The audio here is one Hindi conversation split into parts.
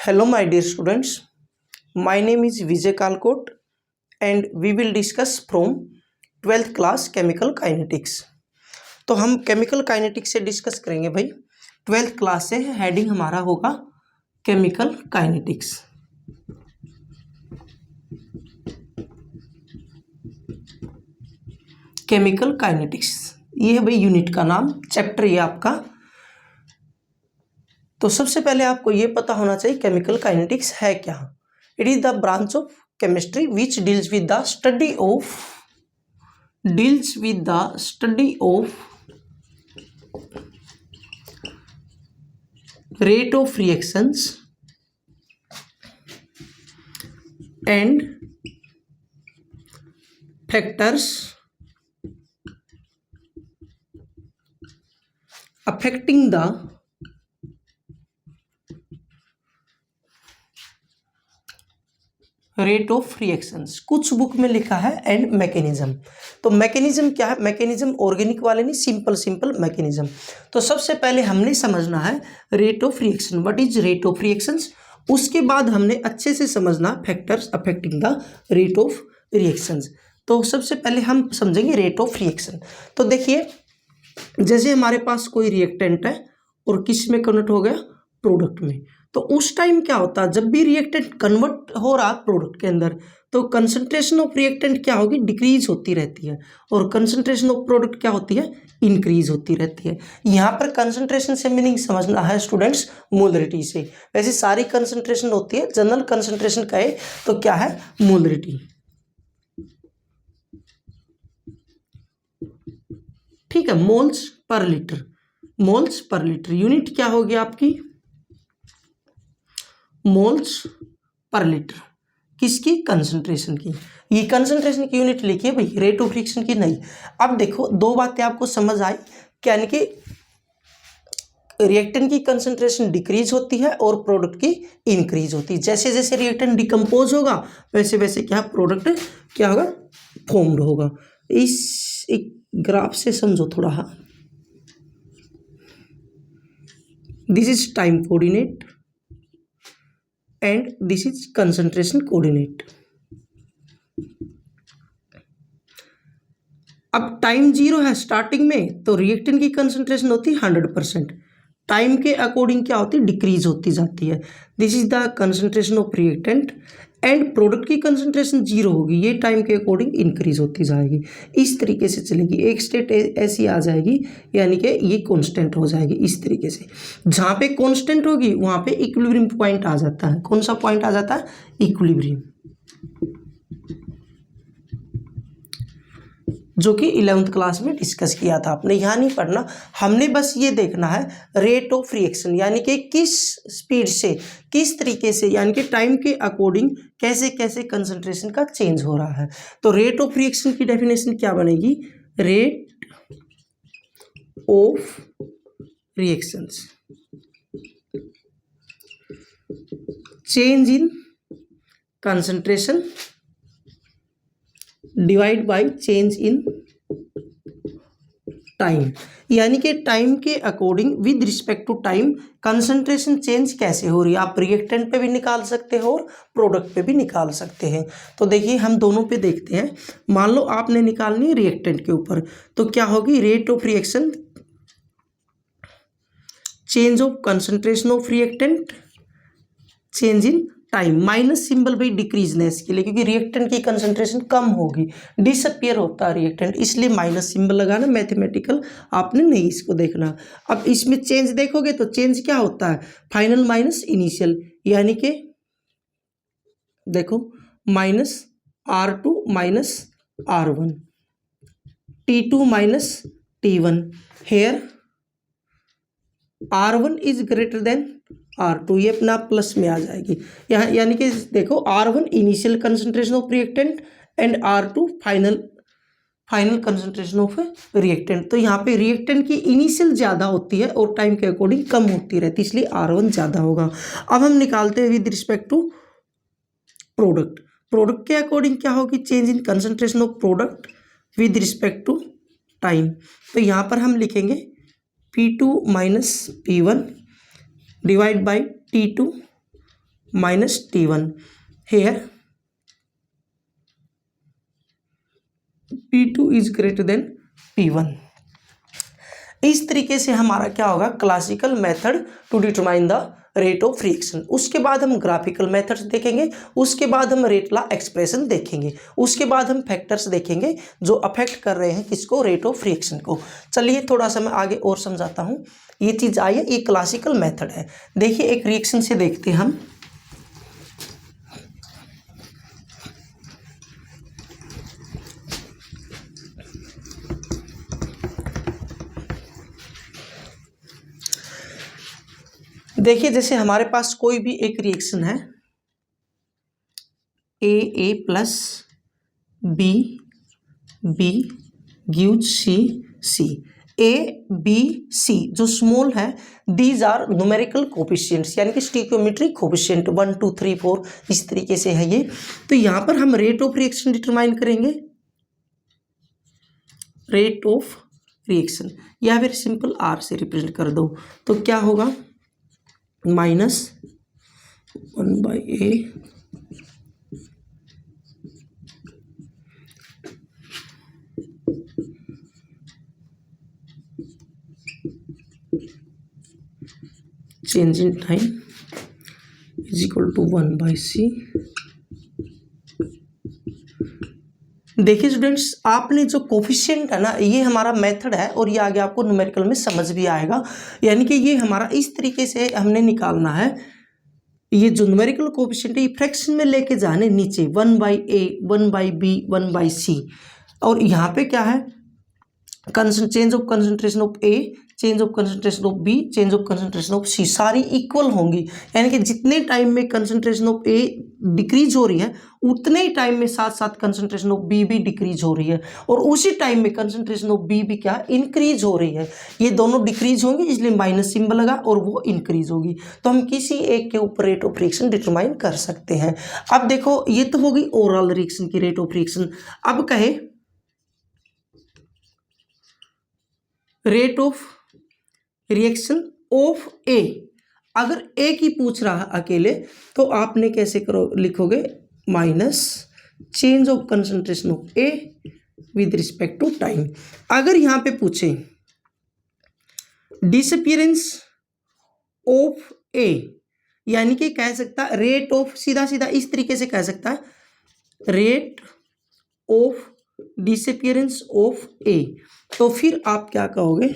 Hello, my dear students. My name is Vijay Kalkot, and we will discuss from 12th class chemical kinetics. तो हम केमिकल काइनेटिक्स से डिस्कस करेंगे भाई। 12th क्लास से हेडिंग हमारा होगा केमिकल काइनेटिक्स। केमिकल काइनेटिक्स ये है भाई यूनिट का नाम, चैप्टर ये आपका। तो सबसे पहले आपको ये पता होना चाहिए केमिकल काइनेटिक्स है क्या। It is the branch of chemistry which deals with the study of rate of reactions and factors affecting the rate of reactions. कुछ बुक में लिखा है एंड मैकेनिज्म। तो मैकेनिज्म क्या है? मैकेनिज्म ऑर्गेनिक वाले नहीं, सिंपल मैकेनिज्म। तो सबसे पहले हमने समझना है rate of reaction, what is rate of reactions. उसके बाद हमने अच्छे से समझना factors affecting the rate of reactions. तो सबसे पहले हम समझेंगे रेट ऑफ रिएक्शन। तो देखिए, जैसे हमारे पास कोई रिएक्टेंट है और किस में कन्वर्ट हो गया? प्रोडक्ट में। तो उस टाइम क्या होता है, जब भी रिएक्टेंट कन्वर्ट हो रहा प्रोडक्ट के अंदर, तो कंसंट्रेशन ऑफ रिएक्टेंट क्या होगी? डिक्रीज होती रहती है। और कंसंट्रेशन ऑफ प्रोडक्ट क्या होती है? इंक्रीज होती रहती है। यहाँ पर कंसंट्रेशन से मीनिंग समझना है स्टूडेंट्स मोलरिटी से। वैसे सारी कंसंट्रेशन होती है, जनरल कंसंट्रेशन कहे तो क्या है? मोलरिटी। ठीक है, moles per litre. Moles per litre unit क्या होगी आपकी? Moles per litre. किसकी? कंसंट्रेशन की। ये कंसंट्रेशन की यूनिट लिखिए भाई, रेट ऑफ रिएक्शन की नहीं। अब देखो, दो बातें आपको समझ आई, यानी कि रिएक्टेंट की कंसंट्रेशन डिक्रीज होती है और प्रोडक्ट की इंक्रीज होती है। जैसे जैसे रिएक्टेंट डिकम्पोज होगा वैसे वैसे क्या प्रोडक्ट क्या होगा? फॉर्म्ड होगा। इस एक ग्राफ से समझो थोड़ा। हाँ, this is time coordinate and this is concentration coordinate. अब टाइम 0 है स्टार्टिंग में, तो रिएक्टेंट की कंसंट्रेशन होती है 100%। टाइम के अकॉर्डिंग क्या होती है? डिक्रीज होती जाती है। This is the concentration of reactant and product की कंसंट्रेशन 0 होगी, ये टाइम के अकॉर्डिंग इंक्रीज होती जाएगी। इस तरीके से चलेगी। एक स्टेट ऐसी आ जाएगी, यानी कि ये कांस्टेंट हो जाएगी इस तरीके से। जहाँ पे कांस्टेंट होगी वहाँ पे इक्विलिब्रियम पॉइंट आ जाता है। कौन सा पॉइंट आ जाता है? इक्विलिब्रियम, जो कि 11th क्लास में डिस्कस किया था आपने। यहाँ नहीं पढ़ना, हमने बस ये देखना है रेट ऑफ रिएक्शन, यानी कि किस स्पीड से, किस तरीके से, यानी कि टाइम के अकॉर्डिंग कैसे कैसे कंसंट्रेशन का चेंज हो रहा है। तो रेट ऑफ रिएक्शन की डेफिनेशन क्या बनेगी? Rate of reactions, change in concentration divide by change in time. यानी कि टाइम के according with respect to time concentration change कैसे हो रही है। आप रिएक्टेंट पे भी निकाल सकते हो और प्रोडक्ट पे भी निकाल सकते हैं। तो देखिए, हम दोनों पे देखते हैं। मान लो आपने निकालनी है रिएक्टेंट के ऊपर, तो क्या होगी? Rate of reaction, change of concentration of reactant, change in time. Minus symbol भाई डिक्रीजनेस के लिए, क्योंकि रिएक्टेंट की कंसंट्रेशन कम होगी, डिसअपियर होता है रिएक्टेंट, इसलिए माइनस सिंबल लगाना। मैथमेटिकल आपने नहीं इसको देखना। अब इसमें चेंज देखोगे तो चेंज क्या होता है? फाइनल माइनस इनिशियल, यानी कि देखो minus R2 minus R1, T2 minus T1। Here R1 is greater than R2, ये अपना प्लस में आ जाएगी यहाँ। यानी कि देखो, R1 initial concentration of reactant and R2 final concentration of reactant. तो यहाँ पे रिएक्टेंट की इनिशियल ज़्यादा होती है और टाइम के अकॉर्डिंग कम होती रहती है, इसलिए R1 ज़्यादा होगा। अब हम निकालते हैं with respect to product. Product के अकॉर्डिंग क्या होगी? Change in concentration of product with respect to time. तो यहाँ पर हम लिखेंगे P2 minus P1 divide by T2 minus T1. Here P2 is greater than P1. इस तरीके से हमारा क्या होगा, classical method to determine the rate of reaction. उसके बाद हम ग्राफिकल मेथड्स देखेंगे, उसके बाद हम रेट लॉ एक्सप्रेशन देखेंगे, उसके बाद हम फैक्टर्स देखेंगे जो अफेक्ट कर रहे हैं किसको, रेट ऑफ रिएक्शन को। चलिए थोड़ा सा मैं आगे और समझाता हूँ। ये चीज़ आई है, ये क्लासिकल मेथड है। देखिए एक रिएक्शन से देखते हैं हम। देखिए जैसे हमारे पास कोई भी एक रिएक्शन है, A plus B B gives C. A B C जो स्मॉल है, दीज आर न्यूमेरिकल कोफिशिएंट्स, यानी कि स्टिकियोमेट्रिक कोफिशिएंट 1 2 3 4 इस तरीके से है ये। तो यहाँ पर हम रेट ऑफ रिएक्शन डिटरमाइन करेंगे, रेट ऑफ रिएक्शन, या फिर सिंपल आर से रिप्रेजेंट कर दो। तो क्या होगा, -1/a change in time is equal to 1/c। देखिए स्टूडेंट्स, आपने जो कोफिशिएंट है ना, ये हमारा मेथड है और ये आगे आपको न्यूमेरिकल में समझ भी आएगा। यानी कि ये हमारा इस तरीके से हमने निकालना है। ये जो न्यूमेरिकल कोफिशिएंट है ये फ्रैक्शन में लेके जाने नीचे 1/a 1/b 1/c। और यहाँ पे क्या है, change of concentration of A, change of concentration of B, change of concentration of C, सारी इक्वल होंगी। यानी कि जितने टाइम में कंसंट्रेशन ऑफ ए डिक्रीज हो रही है, उतने ही टाइम में साथ साथ कंसंट्रेशन ऑफ बी भी डिक्रीज हो रही है, और उसी टाइम में कंसंट्रेशन ऑफ बी भी क्या इंक्रीज हो रही है। ये दोनों डिक्रीज होंगी, इसलिए माइनस सिंबल लगा, और वो इंक्रीज होगी। तो हम किसी एक के ऊपर रेट ऑफ रिएक्शन डिटरमाइन कर सकते हैं। अब देखो, ये तो होगी ओवरऑल रिएक्शन की रेट ऑफ रिएक्शन। अब कहे रेट ऑफ रिएक्शन ऑफ ए, अगर ए की पूछ रहा है अकेले, तो आपने कैसे करो, लिखोगे minus change of concentration of A with respect to time. अगर यहां पे पूछे डिसअपीयरेंस ऑफ ए, यानी कि कह सकता है रेट ऑफ, सीधा सीधा इस तरीके से कह सकता है, रेट ऑफ डिसअपीयरेंस ऑफ ए। तो फिर आप क्या कहोगे,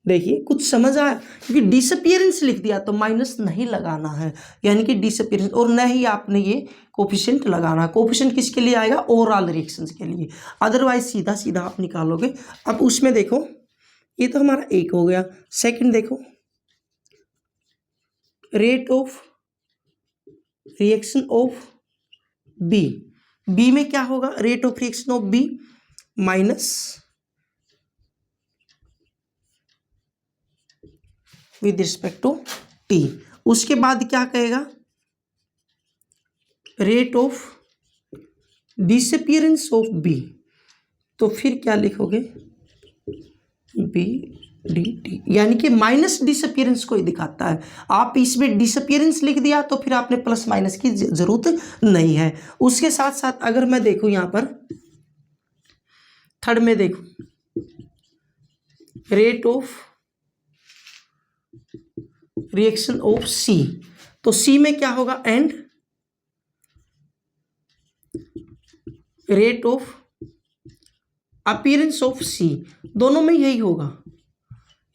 देखिए कुछ समझ आया, क्योंकि डिसअपीयरेंस लिख दिया तो माइनस नहीं लगाना है, यानी कि डिसअपीयरेंस, और न ही आपने ये कोफिशिएंट लगाना। कोफिशिएंट किसके लिए आएगा, ओवरऑल रिएक्शंस के लिए, अदरवाइज सीधा सीधा आप निकालोगे। अब उसमें देखो, ये तो हमारा एक हो गया। सेकंड देखो, rate of reaction of B, B में क्या होगा, rate of reaction of B minus with respect to T. उसके बाद क्या कहेगा, rate of disappearance of B. तो फिर क्या लिखोगे, बी डी टी, यानी कि माइनस डिसअपीयरेंस को ही दिखाता है। आप इसमें डिसअपीयरेंस लिख दिया तो फिर आपने प्लस माइनस की जरूरत नहीं है। उसके साथ साथ अगर मैं देखूं यहां पर थर्ड में देखो, rate of reaction of C, तो सी में क्या होगा, and rate of appearance of C, दोनों में यही होगा।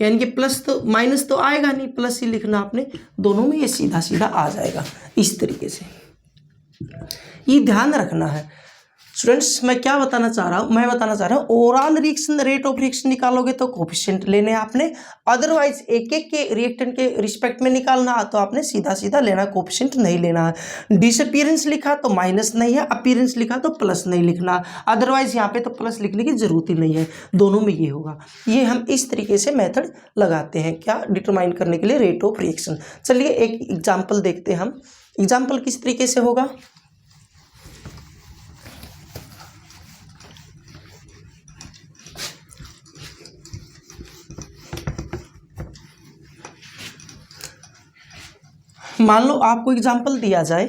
यानी कि प्लस तो माइनस तो आएगा नहीं, प्लस ही लिखना आपने, दोनों में ये सीधा सीधा आ जाएगा इस तरीके से। ये ध्यान रखना है स्टूडेंट्स। मैं क्या बताना चाह रहा हूँ, मैं बताना चाह रहा हूँ overall reaction, rate of reaction निकालोगे तो कोफिशिएंट लेने आपने, अदरवाइज एक एक के रिएक्टेंट के रिस्पेक्ट में निकालना तो आपने सीधा सीधा लेना, कोफिशिएंट नहीं लेना है। डिसअपीयरेंस लिखा तो माइनस नहीं है, अपीयरेंस लिखा तो प्लस नहीं लिखना, अदरवाइज यहाँ पे तो प्लस लिखने की जरूरत ही नहीं है, दोनों में ये होगा। ये हम इस तरीके से मेथड लगाते हैं, क्या डिटरमाइन करने के लिए, रेट ऑफ रिएक्शन। चलिए एक एग्जाम्पल देखते हैं हम। एग्जाम्पल किस तरीके से होगा, मान लो आपको एग्जांपल दिया जाए,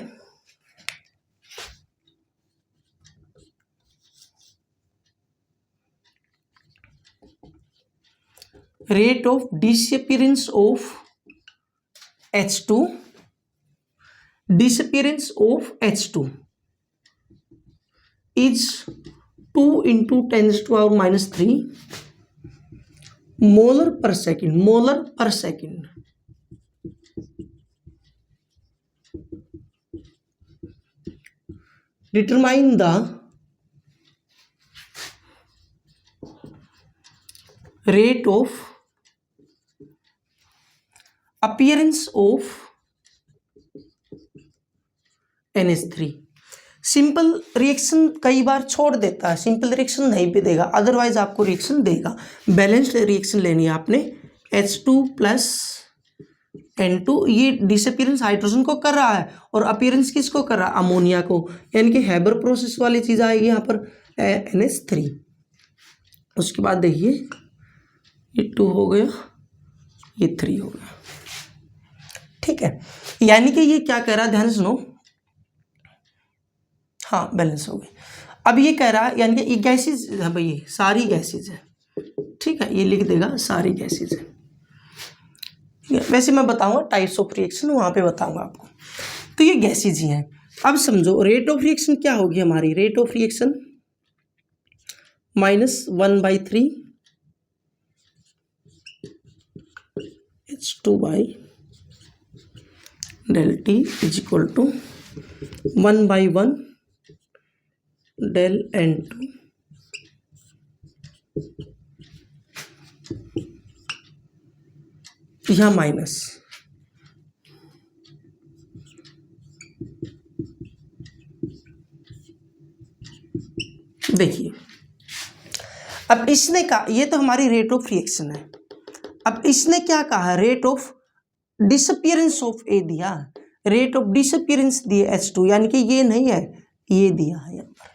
rate of disappearance of H2, disappearance of H2 is 2 into 10⁻³ molar per second. Determine the rate of appearance of NH3। Simple reaction कई बार छोड़ देता है, सिंपल रिएक्शन नहीं भी देगा, अदरवाइज आपको रिएक्शन देगा। बैलेंस्ड रिएक्शन लेनी है आपने। H2 प्लस N2, ये डिसअपीयरेंस हाइड्रोजन को कर रहा है और अपीयरेंस किसको कर रहा है, अमोनिया को, यानी कि हैबर प्रोसेस वाली चीज आएगी यहाँ पर NH3। उसके बाद देखिए ये 2 हो गया, ये 3 हो गया, ठीक है। यानी कि ये क्या कह रहा है, ध्यान से सुनो, हाँ बैलेंस हो गई। अब ये कह रहा है यानी कि ये गैसेज है भाई, ये सारी गैसेज है, ठीक है, ये लिख देगा सारी गैसेज है। वैसे मैं बताऊंगा टाइप्स ऑफ रिएक्शन, वहां पे बताऊंगा आपको। तो ये गैसेज ही हैं। अब समझो रेट ऑफ रिएक्शन क्या होगी हमारी, rate of reaction -1/3 H2/Δt is equal to 1/1 del N2 यहाँ माइनस, देखिए अब इसने कहा, ये तो हमारी रेट ऑफ रिएक्शन है। अब इसने क्या कहा, रेट ऑफ डिसअपीयरेंस ऑफ ए दिया, रेट ऑफ डिसअपीयरेंस दिए H2, यानी कि ये नहीं है, ये दिया है यहाँ पर,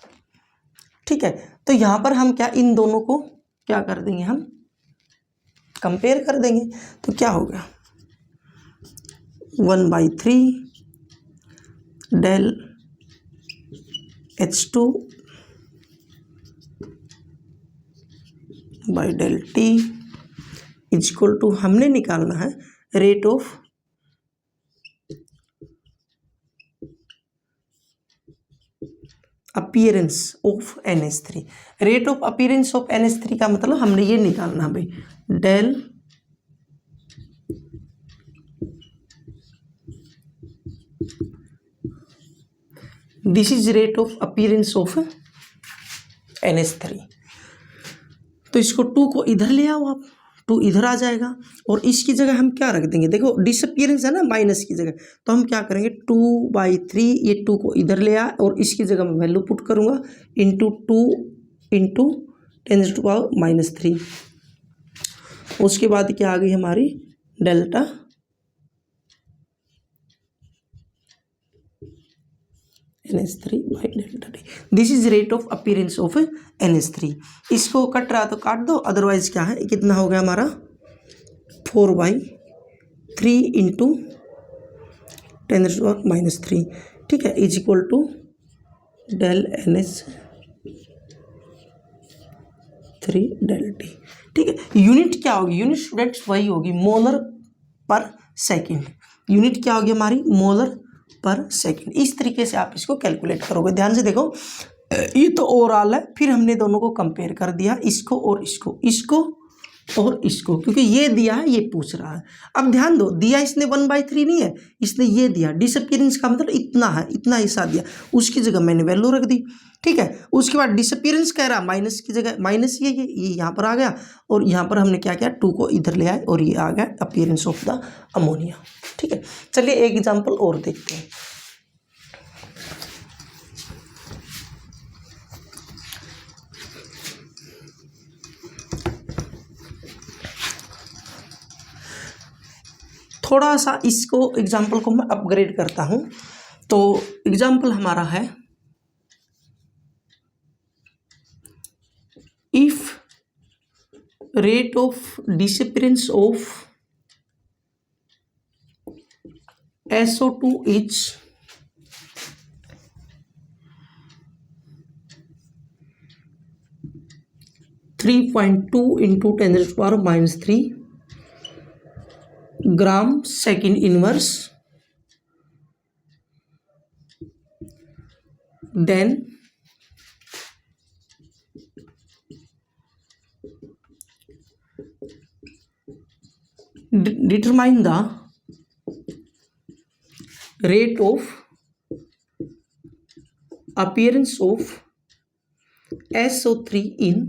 ठीक है। तो यहाँ पर हम क्या, इन दोनों को क्या कर देंगे, हम कंपेयर कर देंगे। तो क्या होगा 1/3 del H2/Δt is equal to, हमने निकालना है rate of appearance of NH3। Rate of appearance of NH3 का मतलब हमने ये निकालना भाई, del this is rate of appearance of NH3। तो इसको 2 को इधर ले आओ आप, 2 इधर आ जाएगा और इसकी जगह हम क्या रख देंगे, देखो डिसअपीयरेंस है ना माइनस की जगह, तो हम क्या करेंगे 2/3, ये 2 को इधर ले आए और इसकी जगह मैं वैल्यू पुट करूंगा इंटू 2 इंटू 10⁻³ उसके बाद क्या आ गई हमारी delta NH3/Δt। This is rate of appearance of NH3। इसको कट रहा तो काट दो, अदरवाइज क्या है, कितना हो गया हमारा 4/3 इंटू 10⁻³, ठीक है, is equal to del NH3/Δt, ठीक है। यूनिट क्या होगी, यूनिट स्टूडेंट्स वही होगी, मोलर पर सेकेंड। यूनिट क्या होगी हमारी, मोलर पर सेकेंड। इस तरीके से आप इसको कैलकुलेट करोगे। ध्यान से देखो, ये तो ओवरऑल है, फिर हमने दोनों को कंपेयर कर दिया, इसको और इसको, इसको और इसको, क्योंकि ये दिया है, ये पूछ रहा है। अब ध्यान दो, दिया इसने 1/3 नहीं है, इसने ये दिया, डिसअपीयरेंस का मतलब इतना है, इतना हिस्सा दिया, उसकी जगह मैंने वैल्यू रख दी, ठीक है। उसके बाद डिसअपीयरेंस कह रहा, माइनस की जगह माइनस, ये यहाँ पर आ गया और यहाँ पर हमने क्या किया, 2 को इधर ले आए और ये आ गया अपीयरेंस ऑफ द अमोनिया, ठीक है। चलिए एक एग्जाम्पल और देखते हैं। थोड़ा सा इसको एग्जाम्पल को मैं अपग्रेड करता हूं। तो एग्जाम्पल हमारा है, if rate of disappearance of SO2 is 3.2 into 10⁻³ gram second inverse, then determine the rate of appearance of SO3 in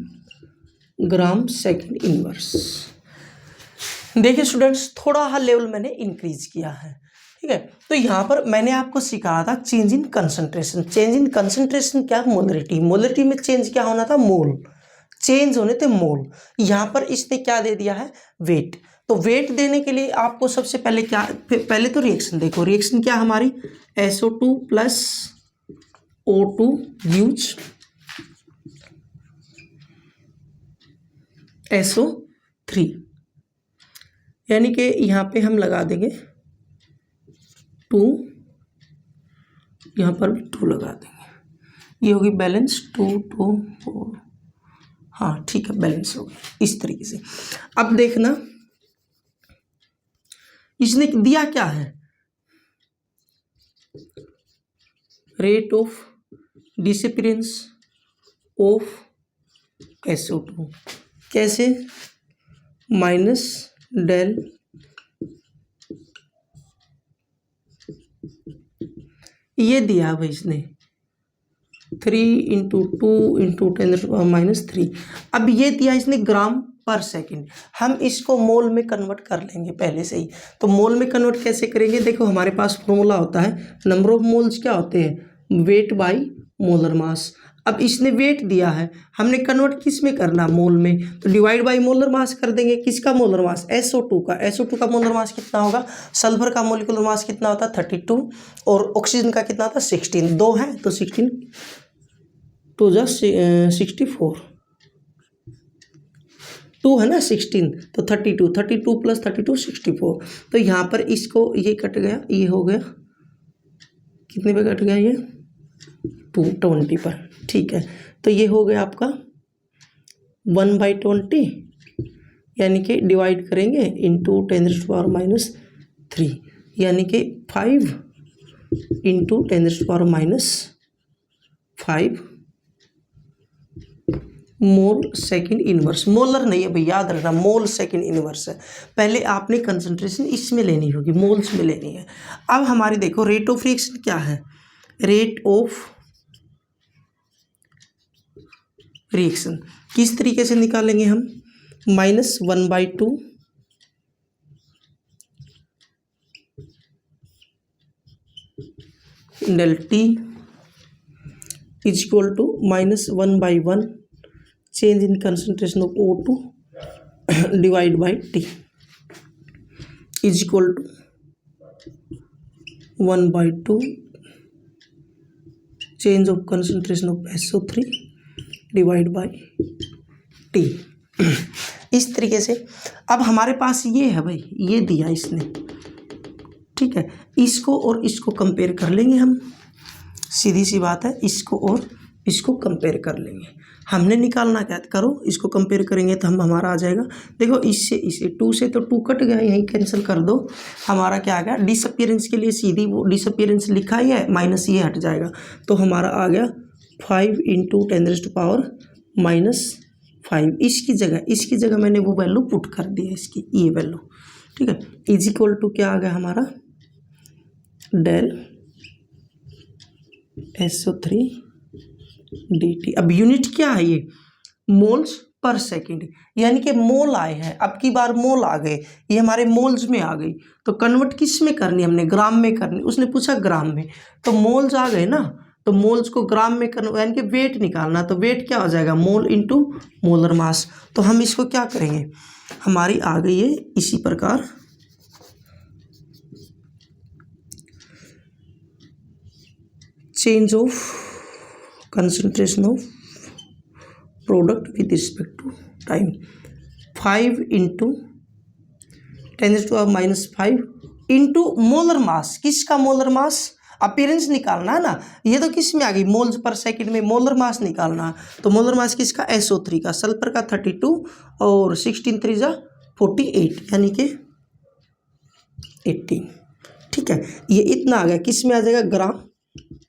gram second inverse. देखिए स्टूडेंट्स, थोड़ा हा लेवल मैंने इंक्रीज किया है, ठीक है। तो यहाँ पर मैंने आपको सिखाया था change in concentration. Change in concentration क्या? मोलरिटी। मोलरिटी में चेंज क्या होना था? मोल। चेंज होने थे मोल। यहाँ पर इसने क्या दे दिया है? वेट। तो वेट देने के लिए आपको सबसे पहले क्या, पहले तो रिएक्शन देखो। रिएक्शन क्या हमारी? SO2 plus O2 gives SO3, यानी कि यहाँ पे हम लगा देंगे 2, यहाँ पर भी 2 लगा देंगे। ये होगी बैलेंस 2 2 4, हाँ ठीक है, बैलेंस हो गया इस तरीके से। अब देखना इसने दिया क्या है? Rate of disappearance of SO2 कैसे? माइनस डेल ये दिया भाई इसने 3 इंटू 2 इंटू 10⁻³ अब ये दिया इसने ग्राम पर सेकेंड। हम इसको मोल में कन्वर्ट कर लेंगे पहले से ही। तो मोल में कन्वर्ट कैसे करेंगे? देखो हमारे पास फॉर्मूला होता है, नंबर ऑफ मोल्स क्या होते हैं? Weight by molar mass. अब इसने वेट दिया है, हमने कन्वर्ट किस में करना? मोल में। तो डिवाइड बाई मोलर मास कर देंगे। किसका मोलर मास? SO2 का। SO2 का मोलर मास कितना होगा? सल्फर का मोलिकुलर मास कितना होता है? 32 और ऑक्सीजन का कितना होता है? 16। 2 है तो 16 2 जा 64, 2 है ना 16 तो 32, 32 प्लस 32 64। तो यहाँ पर इसको ये कट गया, ये हो गया कितने पे कट गया? ये 220 पर, ठीक है। तो ये हो गया आपका 1/20, यानी कि डिवाइड करेंगे इंटू 10⁻³ यानी कि 5 इंटू 10⁻5 मोल सेकेंड इनवर्स। मोलर नहीं है भाई, याद रखना मोल सेकेंड इनवर्स है। पहले आपने कंसंट्रेशन इसमें लेनी होगी, मोल्स में लेनी है। अब हमारी देखो रेट ऑफ रिएक्शन क्या है? रेट ऑफ रिएक्शन किस तरीके से निकालेंगे हम? -1/2 del T is equal to -1/1 change in concentration of O2 divided by T is equal to 1/2 change of concentration of SO3 divide by T। इस तरीके से अब हमारे पास ये है भाई, ये दिया इसने, ठीक है। इसको और इसको कंपेयर कर लेंगे हम, सीधी सी बात है। इसको और इसको कंपेयर कर लेंगे। हमने निकालना क्या? करो इसको कंपेयर करेंगे तो हम हमारा आ जाएगा। देखो इससे इसे 2 से तो 2 कट गया, यहीं कैंसिल कर दो। हमारा क्या आ गया? डिसअपीयरेंस के लिए सीधी वो डिसअपीयरेंस लिखा ही है, माइनस ये हट जाएगा। तो हमारा आ गया 5 इंटू 10⁻⁵ इसकी जगह मैंने वो वैल्यू पुट कर दी है, इसकी ये वैल्यू, ठीक है। इज इक्वल टू क्या आ गया हमारा? Del SO3 dt। अब यूनिट क्या है? ये मोल्स पर सेकेंड, यानी कि मोल आए हैं। अब की बार मोल आ गए, ये हमारे मोल्स में आ गई। तो कन्वर्ट किस में करनी? हमने ग्राम में करनी। उसने पूछा ग्राम में, तो मोल्स आ गए ना, तो मोल्स को ग्राम में कन्वर्ट, यानी कि वेट निकालना। तो वेट क्या हो जाएगा? Mole into molar mass. तो हम इसको क्या करेंगे? हमारी आ गई है इसी प्रकार change of concentration of product with respect to time 5 into 10⁻⁵ into molar mass, किसका मोलर मास, अपीयरेंस निकालना है ना, ये तो किस में आ गई, मोल्स पर सेकंड में मोलर मास निकालना, तो मोलर मास किसका, SO3 का, सल्फर का 32 और 16 3 जा 48 यानी कि 18, ठीक है, ये इतना आ गया, किस में आ जाएगा, ग्राम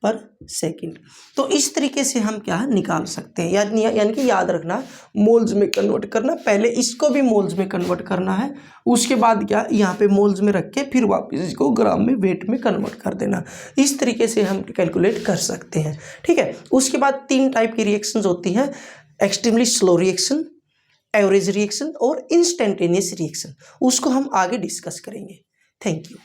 पर सेकंड। तो इस तरीके से हम क्या निकाल सकते हैं, यानी कि याद रखना मोल्स में कन्वर्ट करना, पहले इसको भी मोल्स में कन्वर्ट करना है, उसके बाद क्या यहाँ पे मोल्स में रख के फिर वापस इसको ग्राम में वेट में कन्वर्ट कर देना। इस तरीके से हम कैलकुलेट कर सकते हैं, ठीक है। उसके बाद 3 टाइप की रिएक्शंस होती हैं, extremely slow reaction, average reaction और इंस्टेंटेनियस रिएक्शन, उसको हम आगे डिस्कस करेंगे। Thank you.